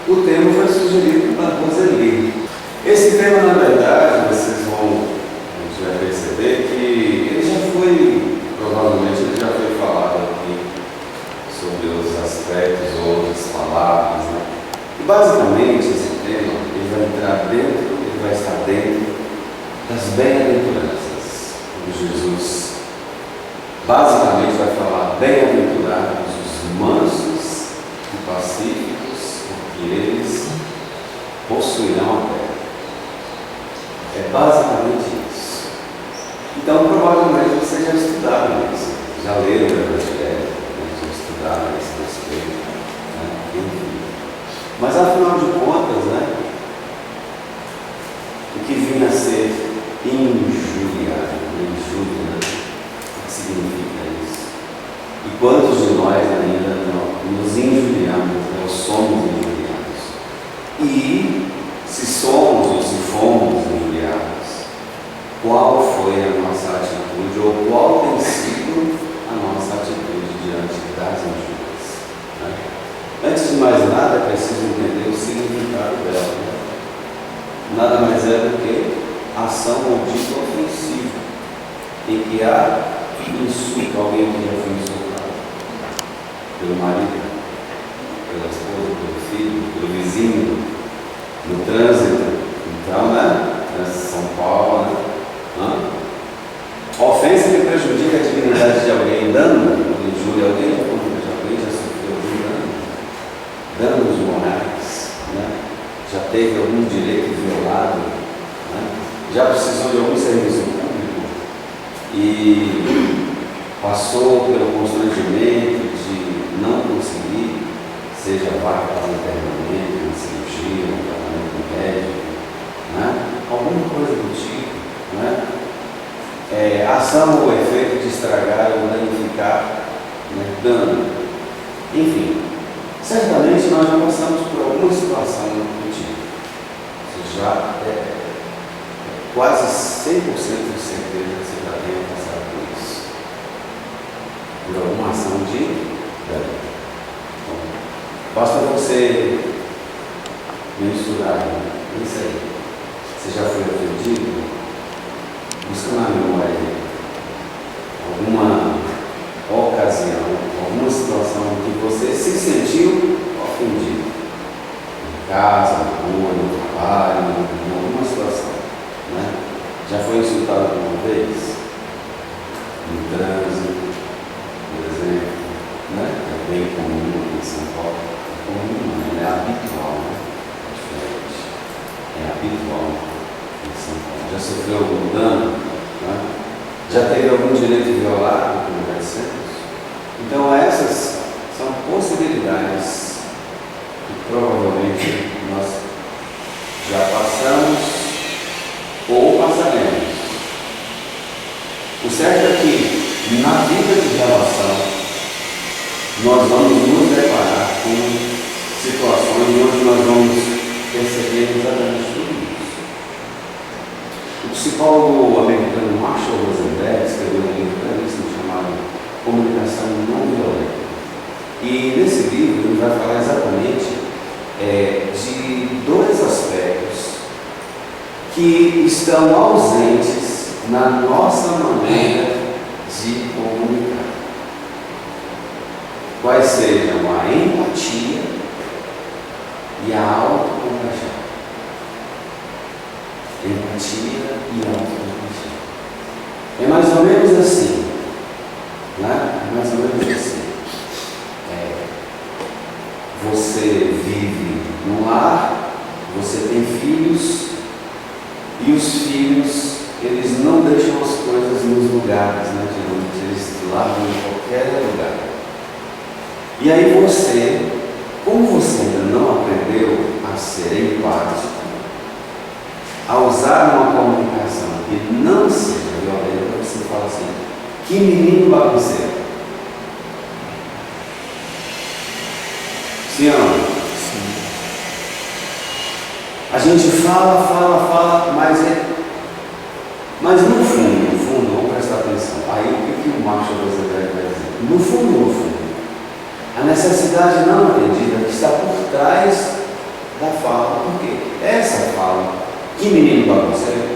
o tema foi sugerido pela Roseli. Esse tema, na verdade, vocês a gente vai perceber que ele já foi, provavelmente ele já foi falado aqui sobre os aspectos ou as palavras, né? E basicamente esse tema, ele vai entrar dentro, ele vai estar dentro das bem-aventuranças, onde Jesus basicamente vai falar bem-aventurados os mansos e pacíficos, porque eles possuirão a terra. É basicamente isso. Então, provavelmente vocês já estudaram isso, já leram o Evangelho, já estudaram esse respeito, né? Enfim. Mas afinal de contas, né? O que vinha a ser injuriar, injúria, né? O que significa isso? E quantos de nós ainda nos injuriamos, ou somos injuriados? E se somos ou se fomos injuriados, qual foi a nossa atitude ou qual tem sido a nossa atitude diante das injúrias? Né? Antes de mais nada, é preciso entender o significado dela. Né? Nada mais é do que ação ou dito ofensivo, em que há insulto, alguém que já foi insultado pelo marido, pela esposa, pelo filho, pelo vizinho, no trânsito. Então, né? São Paulo, né? Ofensa que prejudica a dignidade de alguém, dano, injúria alguém, já sofreu algum danos morais, né? Já teve algum direito violado, né? Já precisou de algum serviço público e passou pelo constrangimento de não conseguir, seja vaga para internamento, uma cirurgia, um tratamento médico, né? Alguma coisa do tipo, né? Ação ou efeito de estragar ou danificar, né? Dano, enfim, certamente nós já passamos por alguma situação do tipo. Você já quase 100% de certeza que você já tenha passado por isso, por alguma ação de dano. Basta você mensurar isso aí. Você já foi ofendido? Busca na memória alguma ocasião, alguma situação em que você se sentiu ofendido. Em casa, na rua, no trabalho, em alguma situação. Né? Já foi insultado alguma vez? No trânsito, por exemplo. Né? É bem comum aqui em São Paulo. Comum, é habitual, né? É diferente. É habitual em São Paulo. Já sofreu algum dano? Né? Já teve algum direito violado, como já dissemos? Então essas são possibilidades que provavelmente nós já passamos ou passaremos. O certo é que na vida de relação nós vamos nos deparar com situações onde nós vamos perceber exatamente tudo isso. O psicólogo americano Marshall Rosenberg escreveu um livro belíssimo chamado Comunicação Não Violenta. E nesse livro ele vai falar exatamente de dois aspectos que estão ausentes na nossa maneira de comunicar. Quais sejam a empatia e a autocompaixão. Empatia e autocompaixão. É mais ou menos assim, né? É mais ou menos assim. Você vive no lar, você tem filhos, e os filhos, eles não deixam as coisas nos lugares, né? Geralmente eles largam em qualquer lugar. E aí você, como você ainda não aprendeu a ser empático, a usar uma comunicação que não seja violenta, você fala assim: que menino bagunceiro. Sim ou não? Sim. A gente fala, mas no fundo, vamos prestar atenção. Aí o que o Marshall Rosenberg vai dizer? No fundo, a necessidade não atendida que está por trás porque essa fala, que menino bagunceiro,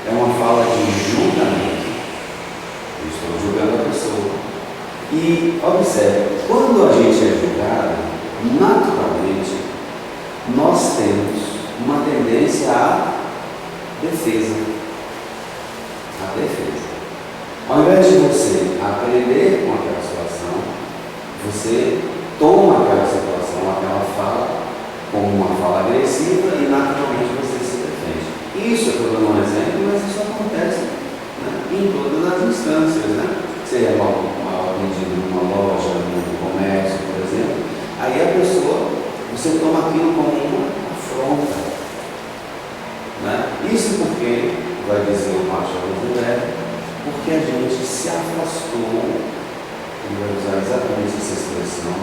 é uma fala de julgamento. Eu estou julgando a pessoa. E observe, quando a gente é julgado, naturalmente, nós temos uma tendência à defesa. A defesa. Ao invés de você aprender com aquela situação, você toma aquela situação, aquela fala, como uma fala agressiva e naturalmente você se defende. Isso eu estou dando um exemplo, mas isso acontece, né, em todas as instâncias. Né? Você é mal atendido numa loja, num comércio, por exemplo, aí a pessoa, você toma aquilo como uma afronta. Né? Isso porque, vai dizer o macho brasileiro, porque a gente se afastou, ele vai usar exatamente essa expressão,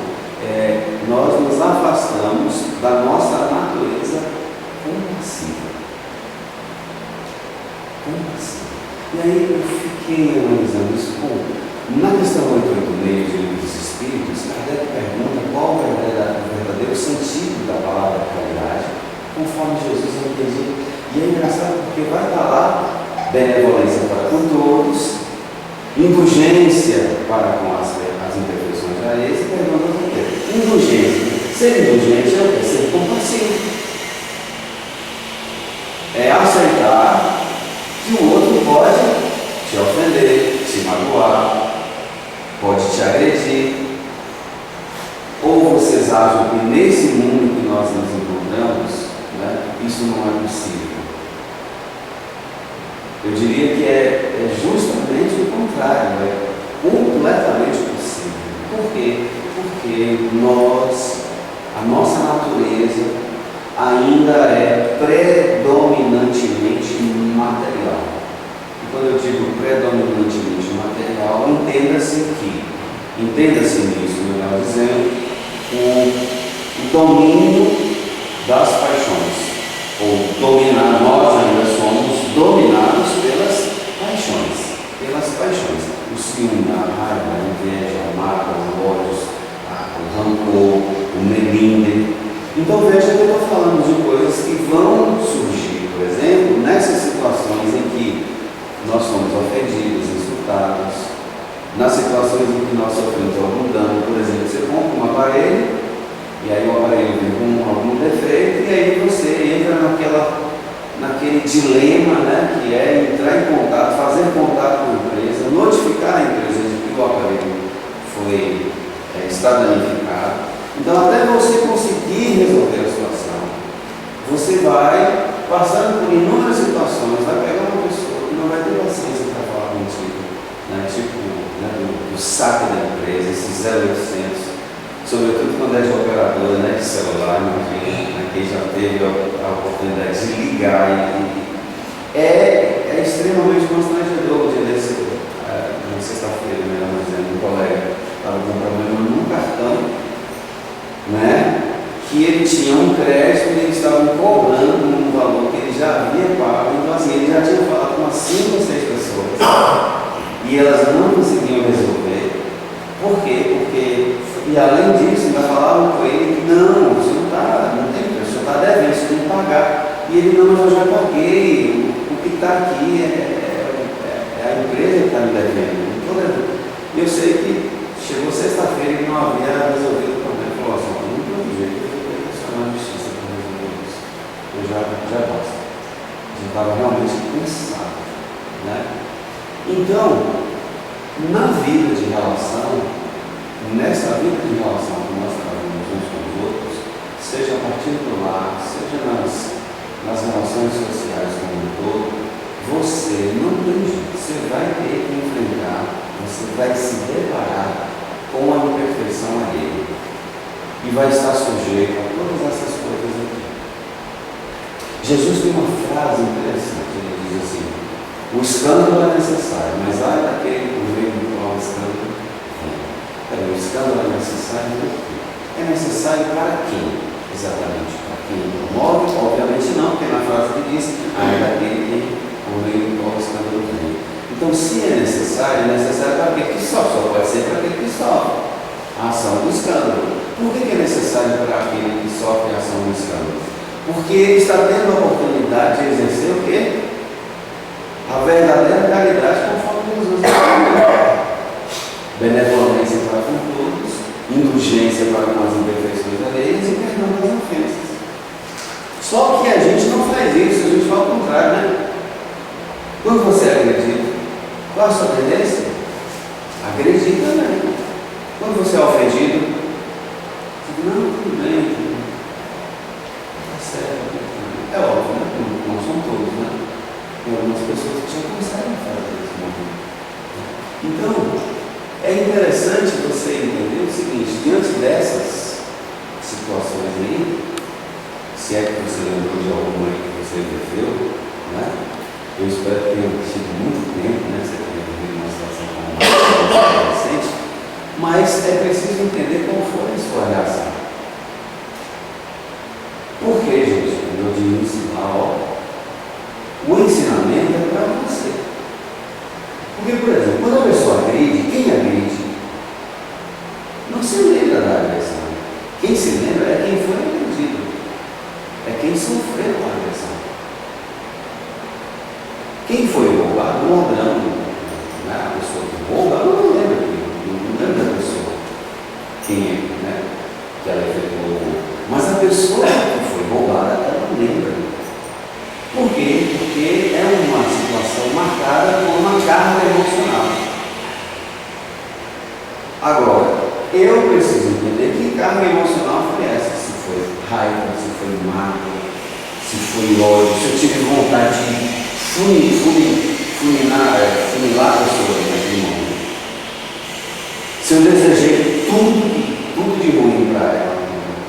nós nos afastamos da nossa natureza compassiva. Compassiva. E aí eu fiquei analisando isso. Na questão 886 de Livro dos Espíritos, Kardec pergunta qual é o verdadeiro sentido da palavra caridade, conforme Jesus entendia. E é engraçado porque vai estar lá benevolência para com todos, indulgência para com as imperfeições alheias e perdão das outras. Indulgência. Ser indulgente é o quê? Ser compassivo. É aceitar que o outro pode te ofender, te magoar, pode te agredir. Ou vocês acham que nesse mundo que nós nos encontramos, né, isso não é possível? Eu diria que é justamente o contrário, é completamente possível. Por quê? Porque a nossa natureza ainda é predominantemente material. E quando eu digo predominantemente material, entenda-se nisso, melhor dizendo, o domínio das paixões. Ou dominar, nós ainda somos dominados pelas paixões. O ciúme, a raiva, a inveja, a mágoa, os ódios, o rancor, o melindre. Então veja que eu estou falando de coisas que vão surgir, por exemplo, nessas situações em que nós somos ofendidos, insultados, nas situações em que nós sofremos algum dano. Por exemplo, você compra um aparelho, e aí o aparelho vem com algum defeito, e aí você entra naquele dilema, né, que é entrar em contato, fazer contato com a empresa, notificar a empresa de que o aparelho está danificado. Então, até você conseguir resolver a situação, você vai passando por inúmeras situações, vai pegar uma pessoa que não vai ter paciência para falar contigo, né, tipo, né, do saque da empresa, esses 0800. Sobretudo quando é de operadora, né, de celular, imagina, né, quem já teve a oportunidade de ligar é extremamente constrangedor. O dia desse, na sexta-feira, melhor dizendo, um colega estava com um problema num cartão, né, que ele tinha um crédito e eles estavam cobrando um valor que ele já havia pago. Então assim, ele já tinha falado com umas 5 ou 6 pessoas e elas não conseguiam resolver. Por quê? E além disso, ainda falavam com ele que não tem preço, o senhor está devendo, você tem que pagar. E ele, não, mas eu já paguei, o que está aqui é a empresa que está me devendo. E eu sei que chegou sexta-feira e não havia resolvido o problema. Ele falou assim, não tem um jeito, eu vou questionar a justiça para resolver isso. Eu já posso. Eu estava realmente cansado. Né? Então, na vida de relação, nessa vida de relação que nós trazemos uns com os outros, seja a partir do lar, seja nas relações sociais como um todo, você não tem jeito, você vai ter que enfrentar, você vai se deparar com a imperfeição alheia e vai estar sujeito a todas essas coisas aqui. Jesus tem uma frase interessante, ele diz assim: o escândalo é necessário, mas ai daquele por meio do qual o escândalo o escândalo é necessário por quê? É necessário para quem? Exatamente para quem promove? Obviamente não, porque na frase que diz, ai daquele que por meio do qual o escândalo vem. Então, se é necessário para aquele que sofre, só pode ser para aquele que sofre a ação do escândalo. Por que é necessário para aquele que sofre a ação do escândalo? Porque ele está tendo a oportunidade de exercer o quê? A verdadeira caridade conforme Jesus ensinou. Benevolência para com todos, indulgência para com as imperfeições alheias e perdão das ofensas. Só que a gente não faz isso, a gente faz o contrário, né? Quando você é agredido, qual a sua tendência? Agredir também. Quando você é ofendido, você diz, não, tudo bem, tá certo. É óbvio, né? Não são todos, né? Tem algumas pessoas que já conseguem fazer esse movimento. Então, é interessante você entender o seguinte, diante dessas situações aí, se é que você lembrou de alguma aí que você viveu, né? Eu espero que tenha tido muito tempo, né? Você tenha vivido uma situação como essa recente, mas é preciso entender como foi a sua reação. Por que, gente? Quando eu digo ensinar, o ensinamento é para você. Porque, por exemplo, quando a pessoa agride, quem agride não se lembra da agressão. Quem se lembra é quem foi agredido. É quem sofreu a agressão. Quem foi roubado, o ladrão, né? A pessoa que rouba, não lembra da pessoa. Quem é, né? Que ela efetuou o roubo. Mas a pessoa que foi roubada, ela lembra. Por quê? Porque é uma situação marcada por uma carga emocional. Agora, eu preciso entender que carga emocional foi essa. Se foi raiva, se foi mágoa, se foi ódio, se eu tive vontade de funilar a pessoa naquele momento. Se eu desejei tudo de ruim para ela.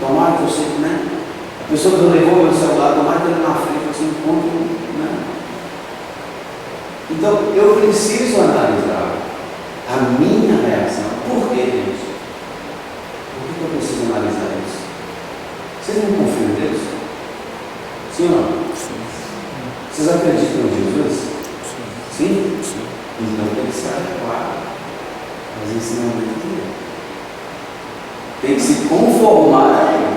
Tomara que eu sei, né? A pessoa que levou meu celular, tomara que ele na frente, assim, né? Então, eu preciso analisar a minha reação. Por quê, gente? Por que eu preciso analisar isso? Vocês não confiam em Deus? Sim ou não? Vocês acreditam em Jesus? Sim? Então tem que se adequar aos ensinamentos dele. Tem que se conformar a ele.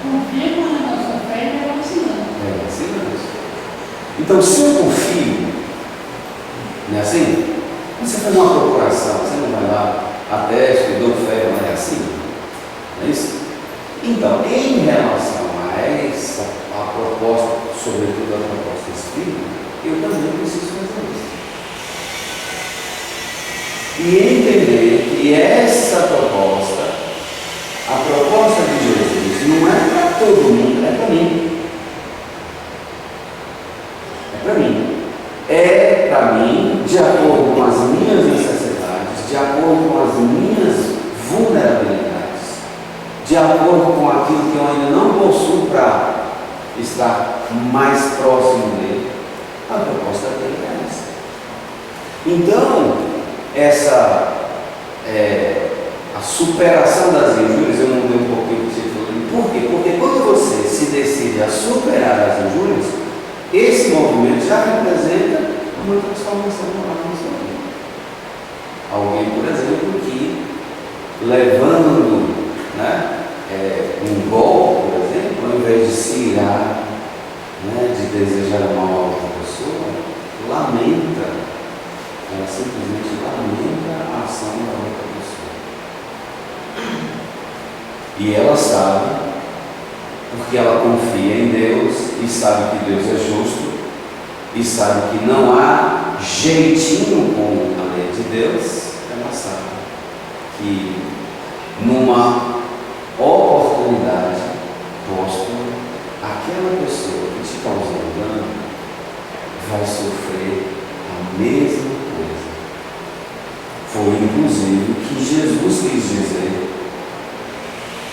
Confirma a nossa fé e é ensinando. É ensinando. Então, se eu confio, não é assim? Quando você faz uma procuração, você não vai lá, ateste, dou fé, não é assim? Não é isso? Então, em relação a essa, a proposta, sobretudo a proposta espírita, eu também preciso fazer isso. E entender que essa proposta, a proposta de Jesus, não é para todo mundo, é para mim. É para mim. É para mim, de acordo com as minhas necessidades, de acordo com as minhas vulnerabilidades, de acordo com aquilo que eu ainda não possuo para estar mais próximo dele. A proposta dele é essa. Então, a superação das injúrias, eu mudei um pouquinho o que você falou. Por quê? Porque quando você se decide a superar as injúrias, esse movimento já representa uma transformação moral na sua vida. Alguém, por exemplo, que levando, né, um golpe, por exemplo, ao invés de se irar, né, de desejar mal a outra pessoa, lamenta, ela simplesmente lamenta a ação da outra pessoa. E ela sabe, porque ela confia em Deus e sabe que Deus é justo e sabe que não há jeitinho com a lei de Deus, ela sabe que numa oportunidade póstuma, aquela pessoa que te causou dano vai sofrer a mesma coisa. Foi inclusive o que Jesus quis dizer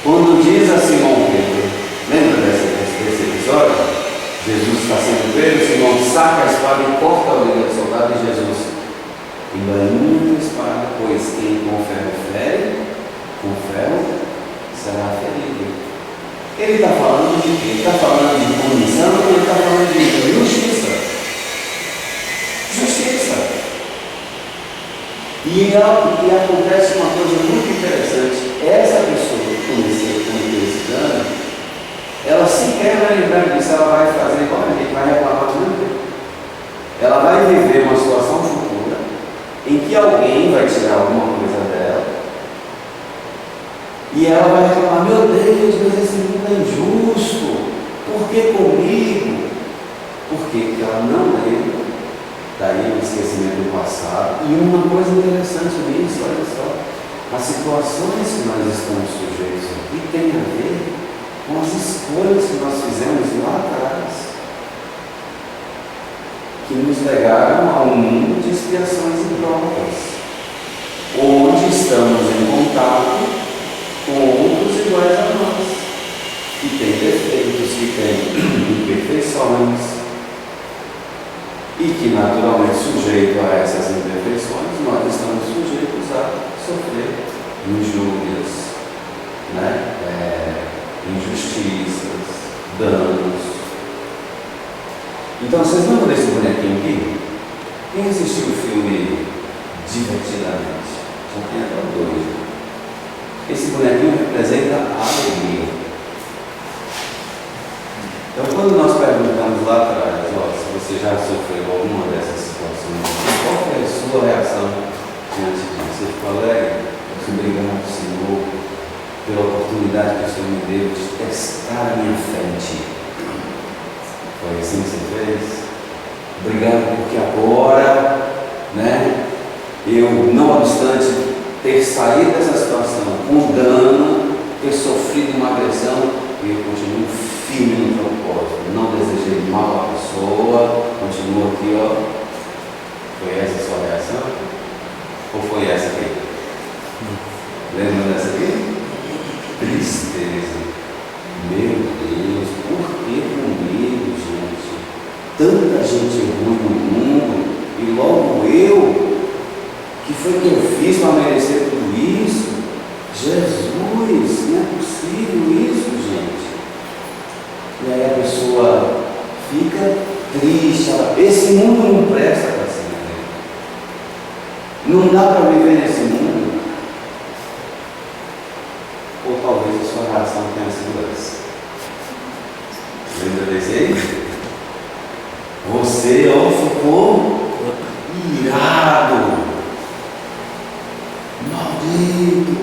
quando diz a Simão Pedro, lembra desse episódio? Jesus está sendo Pedro, Simão saca a espada e corta a orelha do soldado e Jesus embainha a espada, pois quem com ferro fere, com ferro será ferido. Ele está falando de quê? Ele está falando de punição ou ele está falando de justiça? Justiça. E acontece uma coisa muito interessante. Essa pessoa que cometeu esse dano, ela se sequer vai lembrar disso, ela vai fazer igual a gente, vai reclamar do mesmo tempo. Ela vai viver uma situação futura em que alguém vai tirar alguma coisa dela e ela vai reclamar: meu Deus, mas esse mundo é injusto, por que comigo? Por quê? Porque ela não lembra, daí o esquecimento do passado. E uma coisa interessante nisso, olha só, as situações que nós estamos sujeitos aqui têm a ver com as escolhas que nós fizemos lá atrás, que nos legaram a um mundo de expiações e provas, onde estamos em contato com outros iguais a nós, que têm defeitos, que têm imperfeições, e que naturalmente, sujeito a essas imperfeições, nós estamos sujeitos a sofrer injúrias, injustiças, danos. Então, vocês lembram desse bonequinho aqui? Quem assistiu o filme Divertidamente? Já tem até o 2. Esse bonequinho representa a alegria. Então, quando nós perguntamos lá atrás, se você já sofreu alguma dessas situações, qual foi a sua reação diante disso? Você ficou alegre? Obrigado, Senhor, pela oportunidade que o Senhor me deu de testar a minha fé em Ti. Foi assim que você fez? Obrigado porque agora, eu, não obstante ter saído dessa situação com dano, ter sofrido uma agressão, eu continuo firme no propósito. Não desejei mal à pessoa, continuo aqui, Foi essa a sua reação? Ou foi essa aqui? Lembra dessa aqui? Tristeza. Meu Deus, por que comigo, gente? Tanta gente ruim no mundo, e logo eu, que foi que eu fiz para merecer tudo isso? Jesus, não é possível isso, gente. E aí a pessoa fica triste, esse mundo não presta para si, não dá para viver nesse mundo. Ou talvez a sua reação tenha sido essa. Lembra desse aí? Você ficou irado, maldito,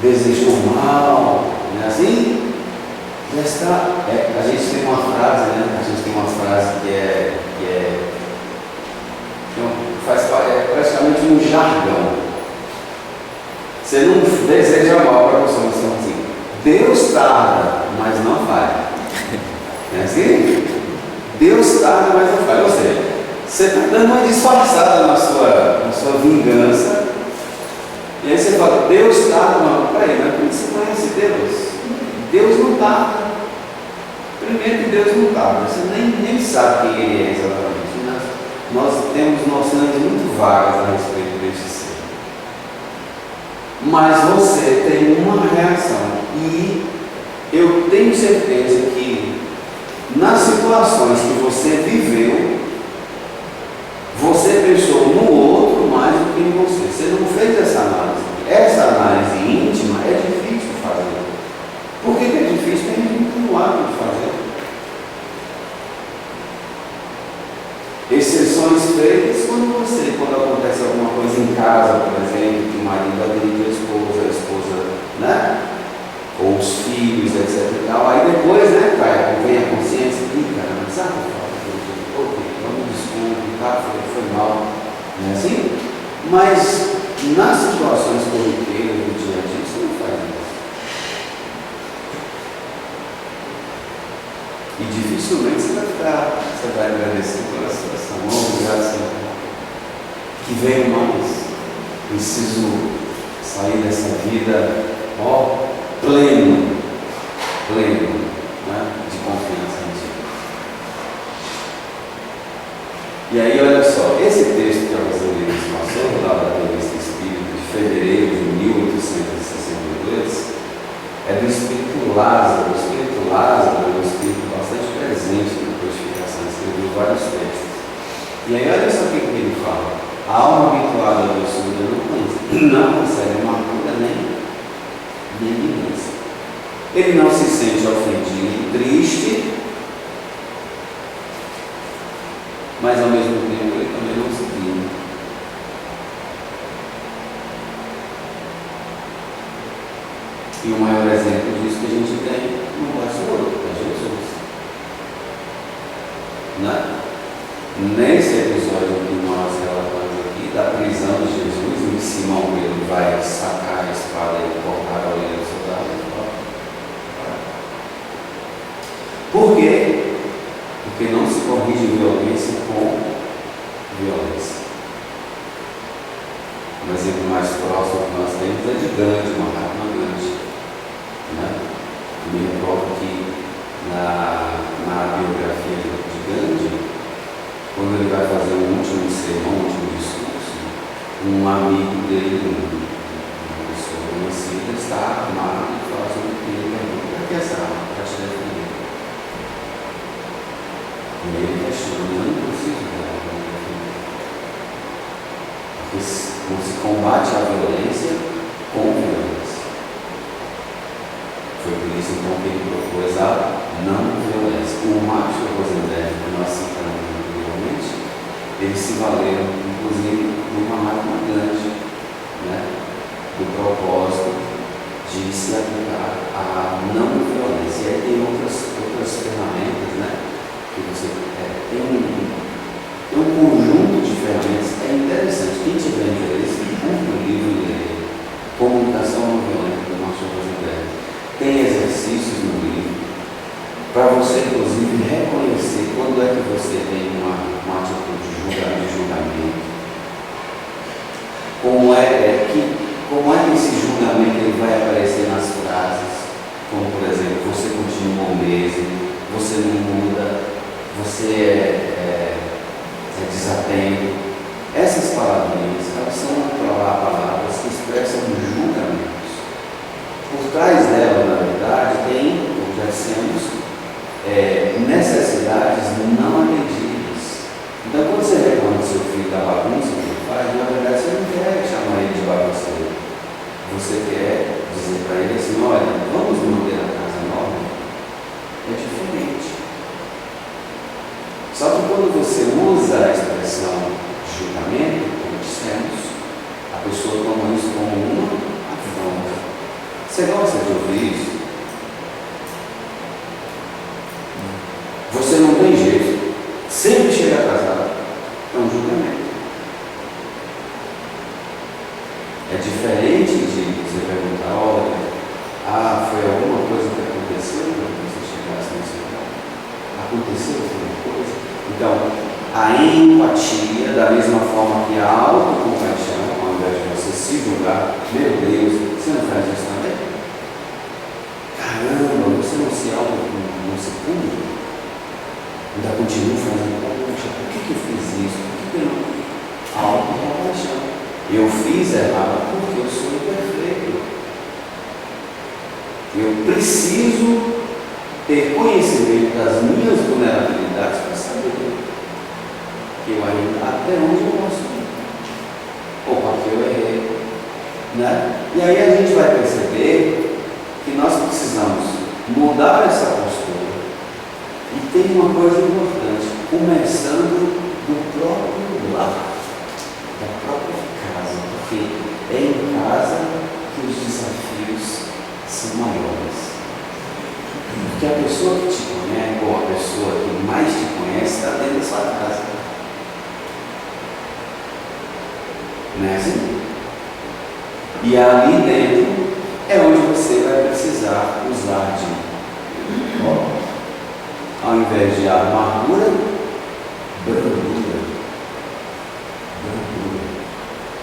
desejou mal, não é assim? A gente tem uma frase, é praticamente um jargão. Você não deseja mal para a pessoa, você fala assim: Deus tarda, mas não falha. Não é assim? Deus tarda, mas não falha. Ou seja, você está dando uma disfarçada na sua vingança. E aí você fala: Deus tarda, mas peraí, mas como você conhece Deus? Deus não tarda. Primeiro que Deus não tarda, você nem sabe quem Ele é exatamente. Nós temos noções muito vagas a respeito deste ser. Mas você tem uma reação, e eu tenho certeza que nas situações que você viveu, você pensou no outro mais do que em você. Você não fez essa análise. Essa análise íntima é difícil de fazer. Por que é difícil? Porque a gente não tem o hábito de fazer. Exceções feitas quando acontece alguma coisa em casa, por exemplo, que o marido agride a esposa, ou os filhos, etc. E tal. Aí depois, vem a consciência e caramba, sabe o que eu falo? Vamos desculpe, foi mal. Não é assim? Mas nas situações corriqueiras do dia a dia, você não faz isso. E dificilmente você vai agradecer pela situação. Obrigado, Senhor. Que venha mais. Preciso sair dessa vida pleno, de confiança em Ti. E aí, olha só, esse texto que a Rosalina nos passou, lá da Revista Espírita, de fevereiro de 1862, é do Espírito Lázaro. O Espírito Lázaro é um Espírito bastante presente na codificação, escreveu vários textos. E aí, olha só o que ele fala: a alma habituada ao doçura não consegue uma cura nem iminência. Ele não se sente ofendido, triste, mas ao mesmo tempo ele também não se vinga. E o maior exemplo disso que a gente tem no nosso outro, é Jesus. Né? Nesse episódio que nós relatamos aqui, da prisão de Jesus, em que Simão Pedro vai sacar a espada e cortar a orelha do soldado. Por quê? Porque não se corrige violência com violência. Um exemplo mais próximo que nós temos é de Gandhi, Mahatma Gandhi. Né? Me recordo que na biografia de Gandhi, quando ele vai fazer um último sermão, um último discurso, um amigo dele, uma pessoa conhecida, está armado e fala sobre o que ele pergunta: para que essa arma? Para te defender. E ele questiona: eu não preciso dela para me defender. Porque não se combate a violência com violência. Foi por isso então que ele propôs a não violência. O Marx Rosenberg, que nós citamos anteriormente, eles se valeram, inclusive, do Mahatma Gandhi, né? Do propósito de se aplicar à não violência. E aí tem outras ferramentas, né? Que você tem um conjunto de ferramentas. É interessante, quem tiver interesse, compre o livro de Comunicação Não Violenta do Marx Rosenberg. Tem exercícios no livro para você, inclusive, reconhecer quando é que você tem uma atitude de julgamento. Como é que esse julgamento ele vai aparecer nas frases, como por exemplo: você continua o mesmo, você não muda, você é desatento. Essas palavrinhas, elas são palavras que expressam julgamentos. Por trás dela, na verdade, tem, como já dissemos, necessidades não atendidas. Então, quando você reclama do seu filho da bagunça que ele faz, na verdade você não quer chamar ele de bagunceiro. Você quer dizer para ele assim: olha, vamos manter a casa nova. É diferente. Só que quando você usa a expressão julgamento, como dissemos, a pessoa toma isso como uma afronta. Você gosta de ouvir isso? Você não tem jeito, sempre chega atrasado. É um julgamento. É diferente de você perguntar: olha, foi alguma coisa que aconteceu para você chegasse nesse lugar? Aconteceu alguma coisa? Então, a empatia, da mesma forma que a autocompaixão, ao invés de você se julgar: meu Deus, você não faz isso também? Caramba, você não se pune? Ainda continua fazendo: poxa, por que eu fiz isso? Por que eu não? Autocompaixão. Eu fiz errado porque eu sou imperfeito. Eu preciso ter conhecimento das minhas vulnerabilidades para saber que eu ainda, até onde eu posso ir, ou para que eu errei. Né? E aí a gente vai perceber que nós precisamos mudar essa postura. E tem uma coisa importante, começando do próprio lar, da própria casa, porque é em casa que os desafios são maiores. Porque a pessoa que te conhece, ou a pessoa que mais te conhece, está dentro da sua casa. Não é assim? E ali dentro é onde você vai precisar usar de, ao invés de amargura, brandura.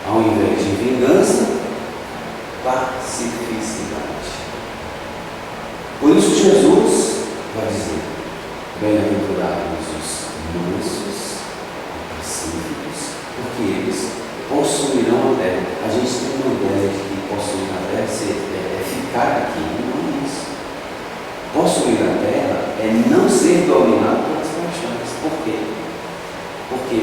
Ao invés de vingança, pacificidade. Por isso Jesus vai dizer: bem-aventurados os mansos e pacíficos, porque eles possuirão a terra. A gente tem uma ideia de que possuir a terra é ficar aqui. Não é isso. Possuir a terra é não ser dominado pelas paixões. Por quê? Porque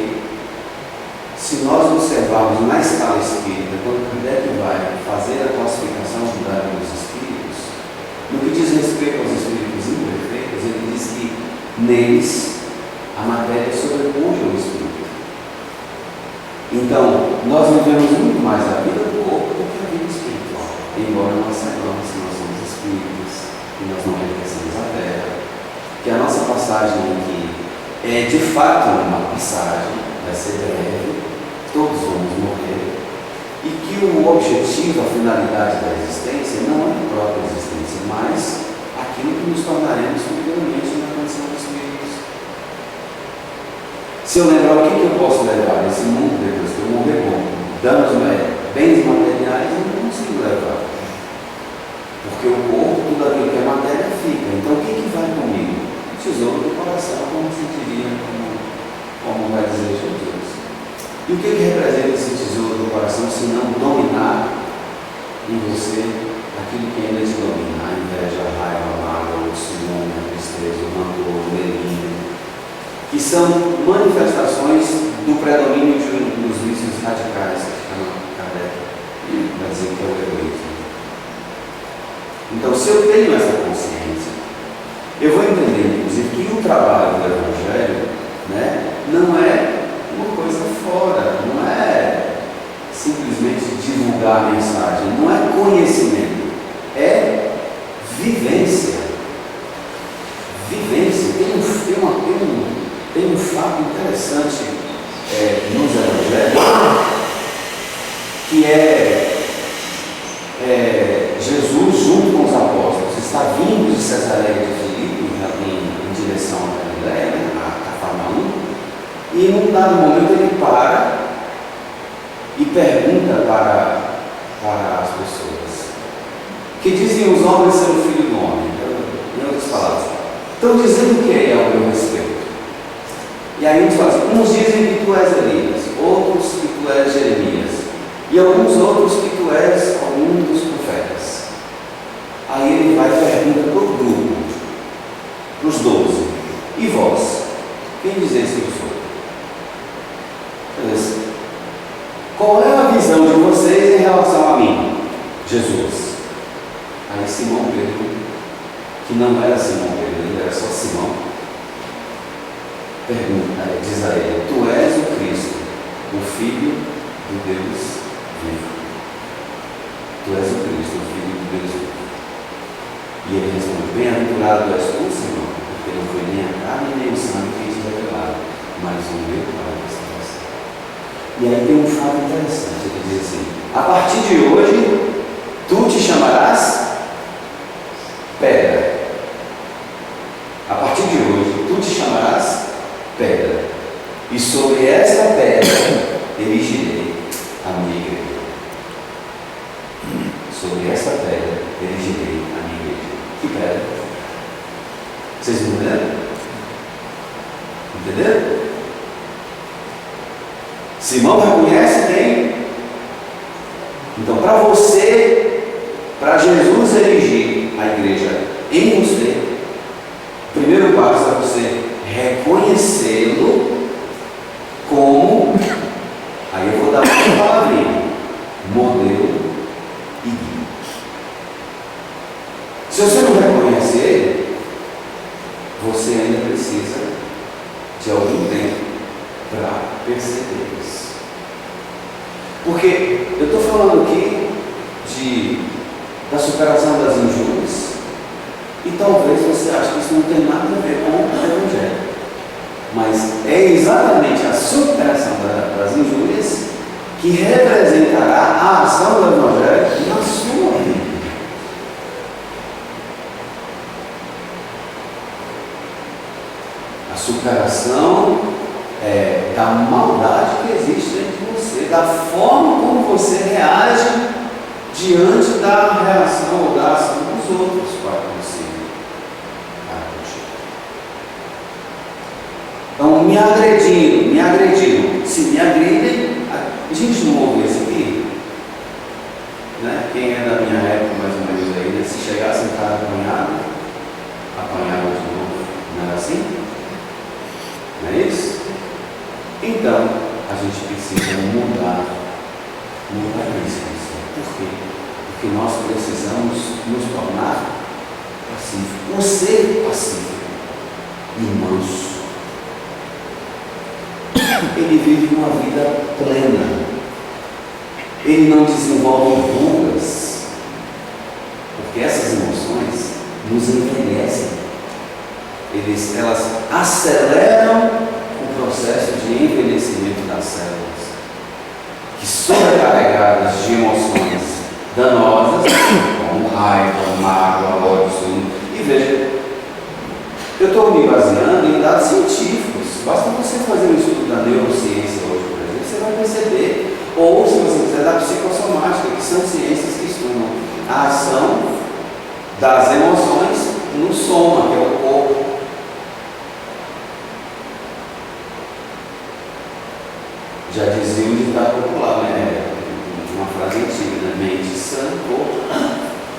se nós observarmos na escala espírita, quando Kardec vai fazer a classificação dos espíritos, no que diz respeito aos espíritos imperfeitos, ele diz que neles a matéria sobrepuja o espírito. Então, nós vivemos muito mais a vida do corpo do que a vida espiritual. Embora nós saibamos que nós somos espíritos, que nós não pertencemos à Terra, que a nossa passagem aqui é de fato uma passagem, vai ser breve, todos vamos morrer, e que o objetivo, a finalidade da existência não é a própria existência, mas aquilo que nos tornaremos futuramente na condição dos espíritos. Se eu lembrar o que eu posso levar nesse mundo depois que eu morrer, danos, bens materiais, eu não consigo levar. Porque o corpo, tudo aquilo que é matéria, fica. Então o que vai comigo? O tesouro do coração, como se diria, como vai dizer Jesus. E o que representa esse tesouro do coração, se não dominar em você aquilo que ainda te domina? A inveja, a raiva, a mágoa, o ciúme, a tristeza, o rancor, o delírio, que são manifestações do predomínio dos vícios radicais, que chama Kardec, vai dizer que é o egoísmo. Então, se eu tenho essa consciência, eu vou entender, inclusive, que o trabalho do Evangelho, não é uma coisa fora, não é simplesmente divulgar a mensagem, não é conhecimento, é vivência. Vivência. Tem um fato interessante nos Evangelhos, que Jesus, junto com os apóstolos, está vindo de Cesareia de Filipe em direção à Galileia, a Cafarnaum, e num dado momento ele para e pergunta para as pessoas: que dizem os homens ser o filho do homem? Em outras palavras, estão dizendo o que é ao meu respeito? E aí uns dizem que tu és Elias, outros que tu és Jeremias, e alguns outros que tu és algum dos profetas. Aí ele vai e pergunta para o grupo, para os 12: e vós? Quem dizeis que eu sou? Beleza. Qual é a visão de vocês em relação a mim? Jesus. Aí Simão Pedro, que não era Simão Pedro, ele era só Simão, diz a ele: tu és o Cristo, o Filho do Deus vivo. Tu és o Cristo, o Filho do Deus vivo. E ele responde: bem-aventurado és tu, Senhor, porque não foi nem a carne nem o sangue que te revelado, mas o meu Pai que está no céu. E aí tem um fato interessante, ele diz assim: a partir de hoje, tu te chamarás pedra. A partir de hoje, tu te chamarás pedra. E sobre esta pedra erigirei a minha igreja. Sobre esta pedra erigirei a minha igreja. Que pedra? Vocês entenderam? Entenderam? Simão reconhece quem? Então, para você, para Jesus erigir a igreja em você, o primeiro passo é você reconhecê-lo como, aí eu vou dar uma palavrinha, modelo e guia. Se você não reconhece ele, você ainda precisa de algum tempo para perceber isso. Porque eu estou falando aqui da superação das injúrias, e talvez você ache que isso não tem nada a ver com o Evangelho. Mas é exatamente a superação das injúrias que representará a ação do Evangelho na sua vida. A superação da maldade que existe dentro de você, da forma como você reage diante da reação ou da ação dos outros para consigo. Então, me agredindo. Se me agridem, a gente não ouve isso aqui? Né? Quem é da minha época, mais ou menos aí, né? Se chegasse em casa apanhava de novo. Não era assim? Não é isso? Então, a gente precisa mudar isso. Por quê? Porque nós precisamos nos tornar O ser pacífico e manso, ele vive uma vida plena. Ele não desenvolve rugas, porque essas emoções nos envelhecem. Elas aceleram o processo de envelhecimento das células, que sobrecarregadas de emoções danosas, como raiva, mágoa, ódio, ciúme. E veja, eu estou me baseando em dados científicos. Basta você fazer um estudo da neurociência hoje, por exemplo, você vai perceber. Ou, se você quiser, da psicossomática, que são ciências que estudam a ação das emoções no soma, que é o corpo. Já dizia o ditado popular, né? Uma frase antiga, né? Mente sã, corpo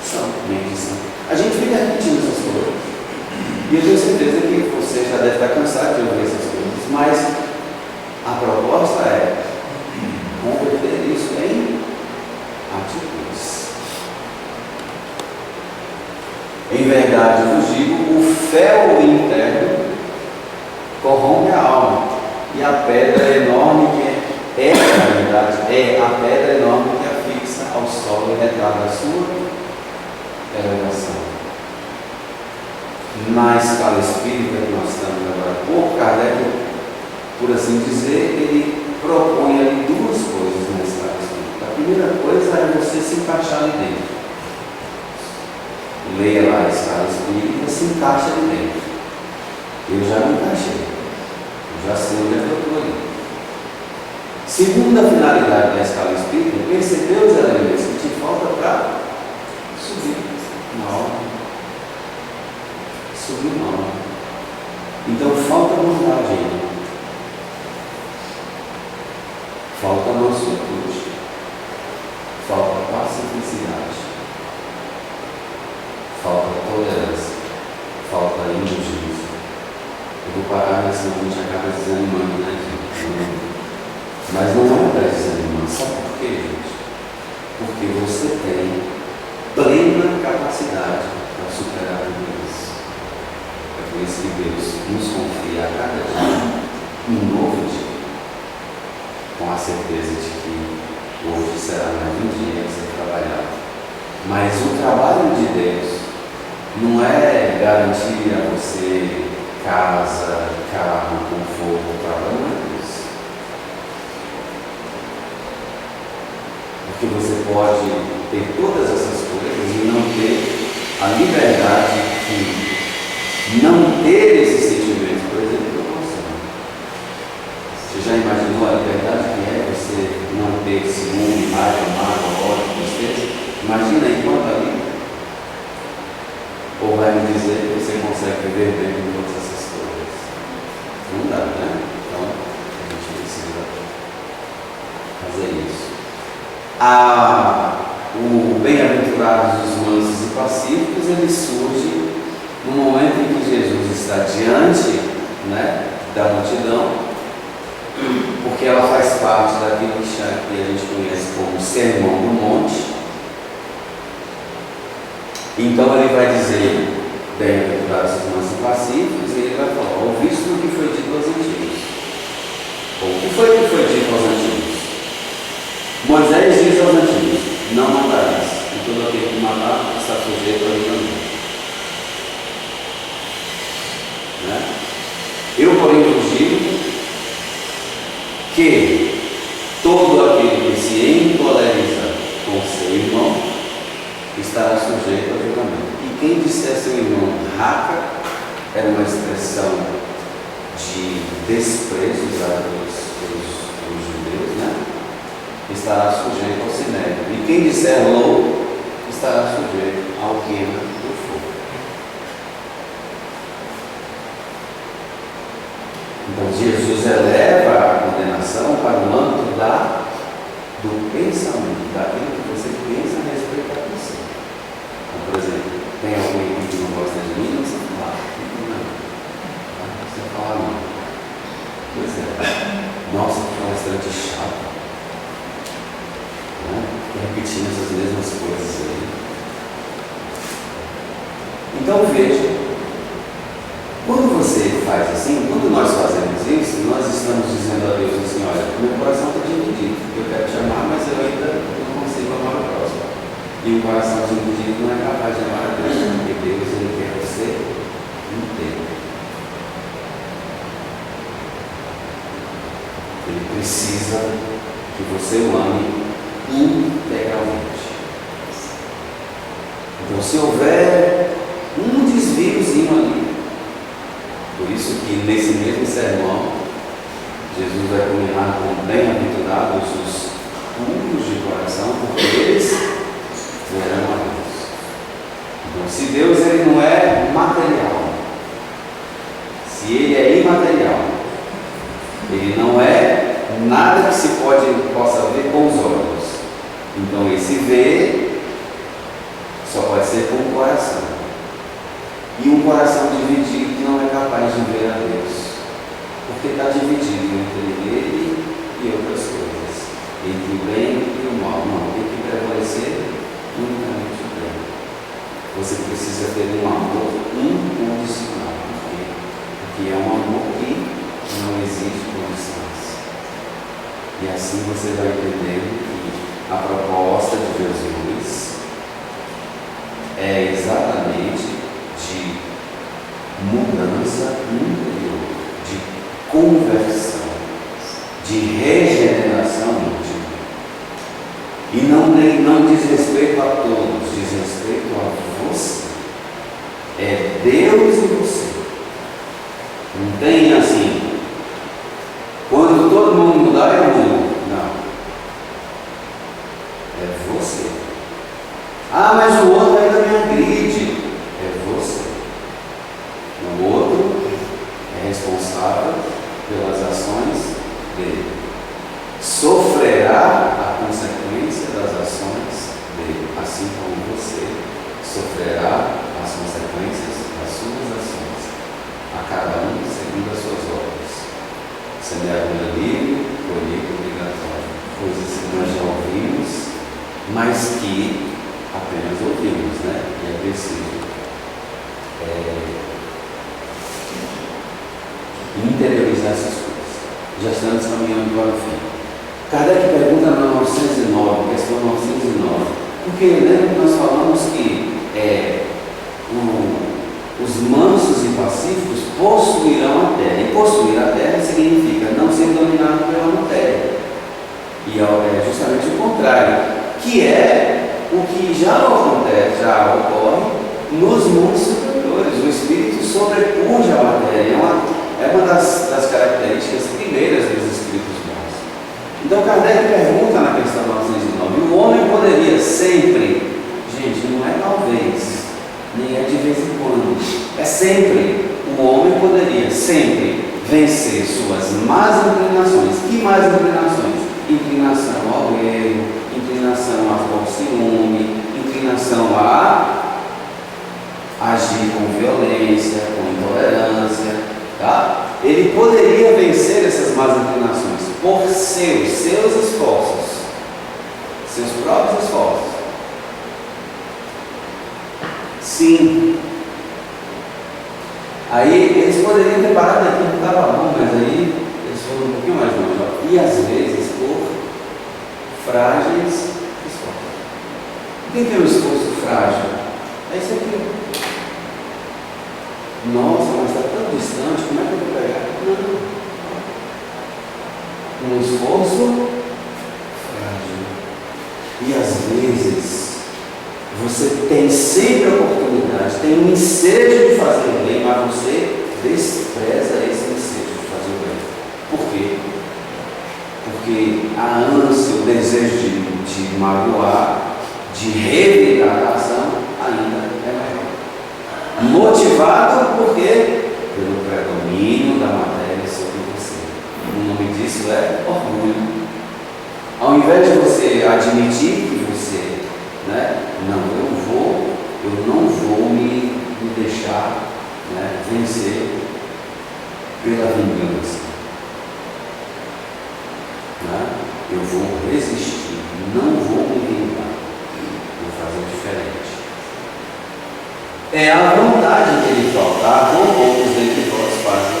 sã, mente sã. A gente fica repetindo essas coisas. E eu tenho certeza que você já deve estar cansado de ouvir essas coisas, mas a proposta é converter isso em atitudes. Em verdade vos digo, o fel interno corrompe a alma, e a pedra enorme que é na verdade, é a pedra enorme que afixa ao solo e retarda a sua elevação. Na escala espírita que nós estamos agora, por Kardec, por assim dizer, ele propõe ali duas coisas na escala espírita. A primeira coisa é você se encaixar ali dentro. Leia lá a escala espírita e se encaixa ali dentro. Eu já me encaixei. Eu já sei onde é que eu estou ali. Segunda finalidade da escala espírita é perceber os elementos que te faltam para subir na hora. Subir na hora. Então falta vontade ainda. Falta mansuetude, falta pacificidade, falta tolerância, falta indulgência. Eu vou parar, mas senão a gente acaba desanimando, né, gente? Mas não é para desanimar, sabe por quê, gente? Porque você tem plena capacidade para superar tudo isso. É por isso que Deus nos confia a cada dia um novo dia, com a certeza de que hoje será mais um dia a ser trabalhado. Mas o trabalho de Deus não é garantir a você casa, carro, conforto, trabalho, não é isso. Porque você pode ter todas essas coisas e não ter a liberdade de não ter esse sentimento, por exemplo, do coração. Você já imaginou a liberdade que é você não ter ciúme, raiva, mágoa, ódio, tristeza? Imagina enquanto ali. Ou vai me dizer que você consegue viver bem com todas essas coisas? Não dá, né? Então, a gente precisa fazer isso. O bem-aventurados dos mansos e pacíficos, ele surge no momento em que Jesus está diante, né, da multidão, porque ela faz parte daquilo que a gente conhece como Sermão do Monte. Então ele vai dizer, bem-aventurados os mansos e pacíficos, e ele vai falar, ouviste o que foi dito aos antigos. O que foi dito aos antigos? Moisés diz aos antigos, não matarás, e todo aquele que matar está sujeito a julgamento. Né? Eu, porém, vos digo que todo aquele que se encoleriza com seu irmão estará sujeito a julgamento. E quem disser seu irmão raca, era uma expressão de desprezo usada pelos judeus, né? Estará sujeito ao sinédrio. E quem disser louco, estará sujeito ao queima do fogo. Então Jesus eleva a condenação para o âmbito do pensamento, daquilo que você pensa a respeito da pessoa. Então, por exemplo, tem alguém que não gosta de mim, não precisa falar. Não precisa falar não. Pois é. Nossa, que palestrante chato. Né? Repetindo essas mesmas coisas aí. Então veja faz assim, quando nós fazemos isso, nós estamos dizendo a Deus assim, olha, meu coração está dividido, eu quero te amar, mas eu ainda não consigo amar o próximo. E um coração dividido não é capaz de amar a Deus, porque Deus ele quer você inteiro. Ele precisa que você o ame integralmente. Então, se houver um desviozinho ali, por isso que nesse mesmo sermão, Jesus vai combinar com bem-aventurados os puros de coração, porque eles verão a Deus. Então, se Deus ele não é material, se ele é imaterial, ele não é nada que se possa ver com os olhos. Então, esse ver só pode ser com o coração. E um coração dividido não é capaz de ver a Deus, porque está dividido entre ele e outras coisas, entre o bem e o mal. Não, tem que prevalecer unicamente o bem. Você precisa ter um amor incondicional. Por quê? Porque é um amor que não existe condições. E assim você vai entender que a proposta de Jesus é exatamente de mudança interior, de conversão, de regeneração íntima. E não diz respeito a todos, diz respeito a você. É Deus e você. Não tem assim, quando todo mundo mudar, eu mudo. Não. É você. Ah, mas o outro ainda me agride. É você. O outro é responsável pelas ações dele. Sofrerá a consequência das ações dele, assim como você sofrerá as consequências das suas ações, a cada um segundo as suas obras. Semeadura livre, colheita obrigatória, coisas que nós já ouvimos, mas que apenas ouvimos, né? E é preciso interiorizar essas coisas. Já estamos caminhando para o fim. Kardec pergunta na 909, questão 909, porque lembra que nós falamos que os mansos e pacíficos possuirão a terra. E possuir a terra significa não ser dominado pela matéria. E é justamente o contrário, que é o que já acontece, já ocorre nos mundos superiores. O espírito sobrepuja a matéria. É uma das características primeiras dos espíritos bons. Então Kardec pergunta na questão 909, o homem poderia sempre, gente, não é talvez, nem é de vez em quando, é sempre, o homem poderia sempre vencer suas más inclinações. Que más inclinações? Inclinação ao erro, inclinação ao ciúme, inclinação a agir com violência, com intolerância, tá? Ele poderia vencer essas más inclinações por seus esforços, seus próprios esforços. Sim. Aí eles poderiam ter parado aqui, não estava bom, mas aí eles foram um pouquinho mais longe. Ó. E às vezes por frágeis esforços. Quem tem um esforço frágil? É isso aqui. Nossa, mas está tão distante, como é que eu vou pegar? Não. Um esforço frágil. E às vezes você tem sempre a oportunidade, tem um ensejo de fazer o bem, mas você despreza esse ensejo de fazer o bem. Por quê? Porque a ânsia, o desejo de magoar, de revidar a ação, ainda é maior. Motivado por quê? Pelo predomínio da matéria sobre você. O nome disso é orgulho. Ao invés de você admitir que você, eu não vou me deixar vencer pela vingança. Eu vou resistir, não vou me vingar, vou fazer diferente. É a vontade que ele falta, com poucos dentre vós fazem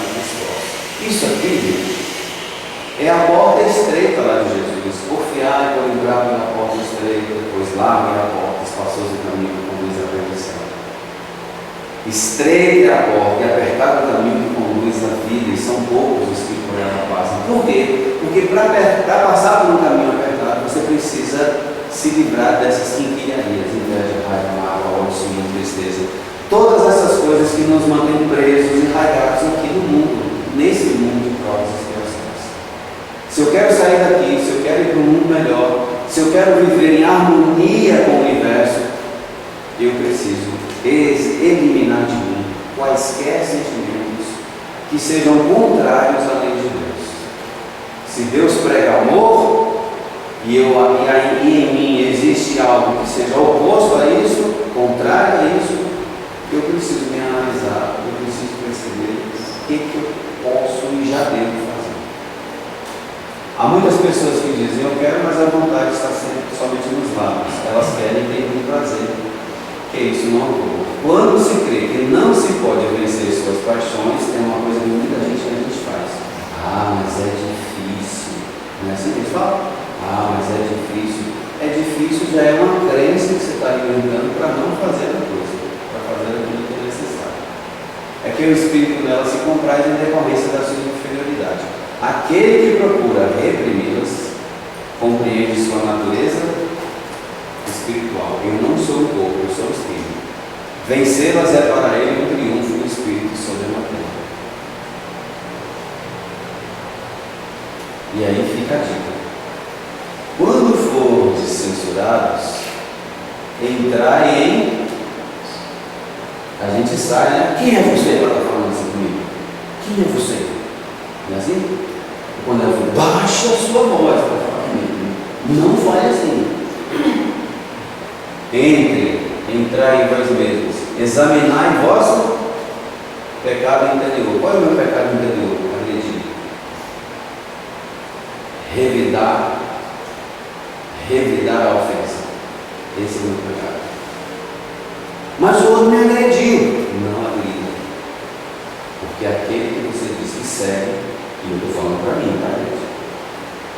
Estreita é a porta e apertado o caminho que conduz à vida, e são poucos os que por ela passam. Por quê? Porque para passar por um caminho apertado, você precisa se livrar dessas quinquilharias, inveja, raiva, mágoa, ódio, ciúme, tristeza. Todas essas coisas que nos mantêm presos, enraigados aqui no mundo, nesse mundo de provas e expiações. Se eu quero sair daqui, se eu quero ir para um mundo melhor, se eu quero viver em harmonia com o universo, eu preciso eliminar de mim quaisquer sentimentos que sejam contrários à lei de Deus. Se Deus prega amor e em mim existe algo que seja oposto a isso, contrário a isso, eu preciso me analisar, eu preciso perceber o que eu posso e já devo fazer. Há muitas pessoas que dizem, eu quero, mas a vontade está sempre somente nos lábios. Elas querem ter muito prazer. Que isso não ocorre. Quando se crê que não se pode vencer suas paixões, é uma coisa que muita gente faz. Ah, mas é difícil. Não é assim que eles falam? Ah, mas é difícil. É difícil já é uma crença que você está alimentando para não fazer a coisa, para fazer aquilo que é necessário. É que o espírito dela se compraz em decorrência da sua inferioridade. Aquele que procura reprimi-las compreende sua natureza espiritual. Eu não sou o corpo, eu sou o espírito. Vencê-las é para ele um triunfo do espírito sobre a matéria. E aí fica a dica. Quando for censurados, entrar em... A gente sai, né? Quem é você para estar falando assim comigo? Quem é você? Não é assim? Quando ela fala, baixa a sua voz para falar comigo. Não fale assim. Entrai em vós mesmos, examinai vosso pecado interior. Qual é o meu pecado interior? Agredir. Revidar a ofensa. Esse é o meu pecado. Mas o outro me agrediu. Não agrida. Porque aquele que você diz que segue, e eu estou falando para mim, tá, gente?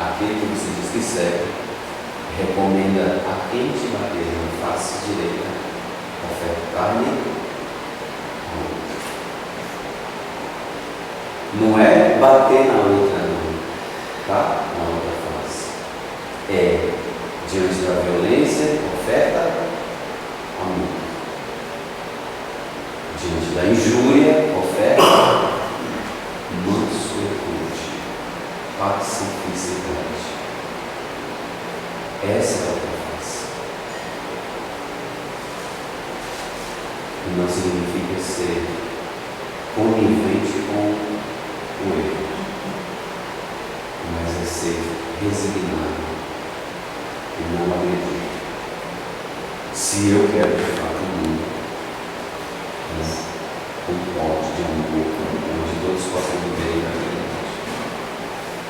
Aquele que você diz que segue, recomenda a quem te bater na face direita, ofertar-lhe a outra. Não é bater na outra, não, tá? Na outra face. É, diante da violência, oferta amor. Diante da injúria, oferta mansuetude, pacificidade. Essa é a outra face. E não significa ser conivente com o erro, mas é ser resignado e não agredir. Se eu quero de fato um mundo com pote de amor, onde todos possam viver a verdade,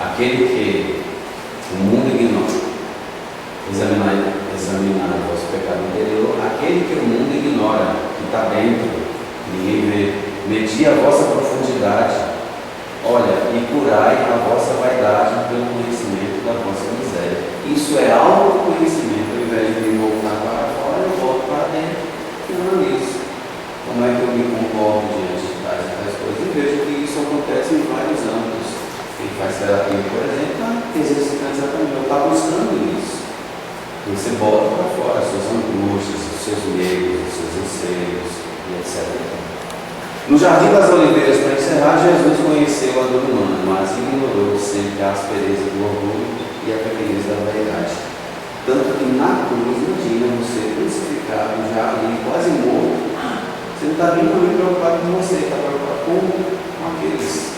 aquele que o mundo ignora, examinar o vosso pecado interior, aquele que o mundo ignora, que está dentro, ninguém vê, medir a vossa profundidade, olha, e curai a vossa vaidade pelo conhecimento da vossa miséria. Isso é autoconhecimento. Ao invés de me voltar para fora, eu volto para dentro e analiso como é que eu me comporto diante de tais coisas, e vejo que isso acontece em vários âmbitos. Quem faz terapia, por exemplo, está exercitando exatamente, está buscando isso. Você bota para fora as suas angústias, os seus medos, os seus anseios, e etc. No Jardim das Oliveiras, para encerrar, Jesus conheceu a dor humana, mas ignorou sempre a aspereza do orgulho e a pequenez da vaidade. Tanto que na cruz, imagina você crucificado, já ali, quase morto. Você não está nem preocupado com você, está preocupado com aqueles.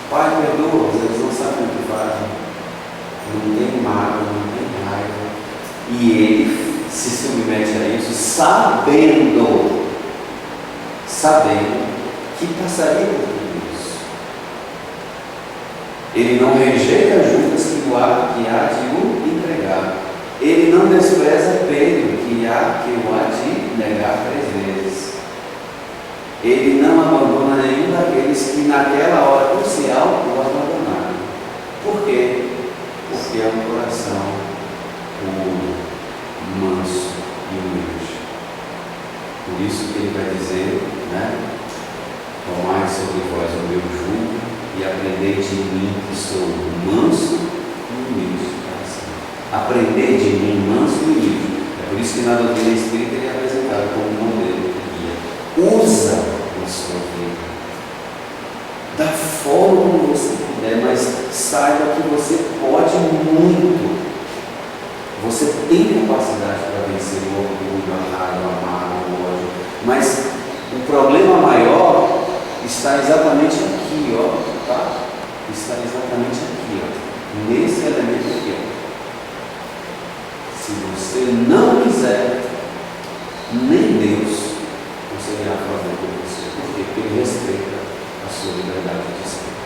Pai, perdoa, eles não sabem o que fazem. Não tem mágoa, não tem raiva. E ele se submete a isso sabendo que passaria por tudo isso. Ele não rejeita Judas que há de o entregar. Ele não despreza Pedro que o há de negar 3 vezes. Ele não abandona nenhum daqueles que naquela hora crucial o abandonaram. Por quê? Porque é um coração puro, manso e humilde. Por isso que ele vai dizer aprender de mim, manso e humilde. É por isso que na doutrina espírita ele é apresentado como um modelo de guia. Usa na sua vida, da forma como você puder, mas saiba que você pode muito. Você tem capacidade para vencer o orgulho, a raiva, a mágoa, o ódio. Mas o problema maior está exatamente aqui, ó, tá? Está exatamente aqui, ó, nesse elemento aqui, ó. Se você não quiser, nem Deus conseguirá fazer por você. Por quê? Porque Ele respeita a sua liberdade de ser.